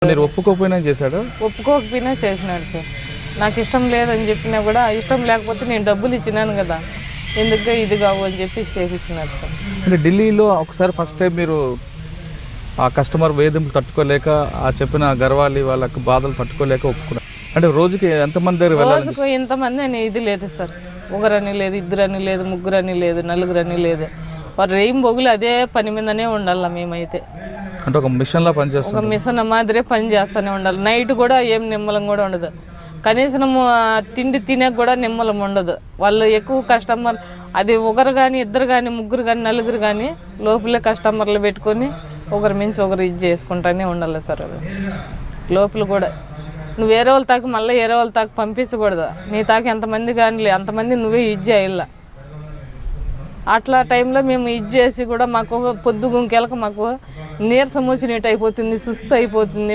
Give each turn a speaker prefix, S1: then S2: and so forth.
S1: మీరు ఒప్పుకోకపోయినా చేశాడు?
S2: ఒప్పుకోకపోయినా చేసినాడు సార్. నాకు ఇష్టం లేదని చెప్పినా కూడా ఇష్టం లేకపోతే నేను డబ్బులు ఇచ్చినాను కదా, ఎందుకు ఇది కావు అని చెప్పి చేపించినారు సార్.
S1: అంటే ఢిల్లీలో ఒకసారి ఫస్ట్ టైం మీరు ఆ కస్టమర్ వేధింపులు తట్టుకోలేక, ఆ చెప్పిన గర్వాలి వాళ్ళకి బాధలు తట్టుకోలేక ఒప్పుకున్నారు. అంటే రోజుకి ఎంతమంది దగ్గర వెళ్ళాలి?
S2: రోజుకు ఇంతమంది అని ఇది లేదు సార్. ఒకరని లేదు, ఇద్దరని లేదు, ముగ్గురని లేదు, నలుగురని లేదు. వారు రేయం బొగులు అదే పని మీదనే ఉండాలి. మేమైతే
S1: అంటే ఒక మిషన్లా పనిచేస్తాం,
S2: ఒక మిషన్ మాదిరే పని చేస్తూనే ఉండాలి. నైట్ కూడా ఏం నిమ్మలం కూడా ఉండదు. కనీసం తిండి తినే కూడా నిమ్మలం ఉండదు. వాళ్ళు ఎక్కువ కస్టమర్, అది ఒకరు కానీ, ఇద్దరు కానీ, ముగ్గురు కానీ, నలుగురు కానీ లోపలే కస్టమర్లు పెట్టుకొని ఒకరి మించి ఒకరు ఇది చేసుకుంటానే ఉండాలి సార్. అది లోపల కూడా నువ్వు వేరే వాళ్ళ తాకు మళ్ళీ వేరే వాళ్ళ తాకు పంపించకూడదు. నీ తాకు ఎంతమంది కానీ అంతమంది నువ్వే ఇది చేయాల. అట్లా టైంలో మేము ఇది చేసి కూడా మాకు పొద్దు గుంకెలకు మాకు నీరసం వచ్చినట్టు అయిపోతుంది, సుస్తు అయిపోతుంది.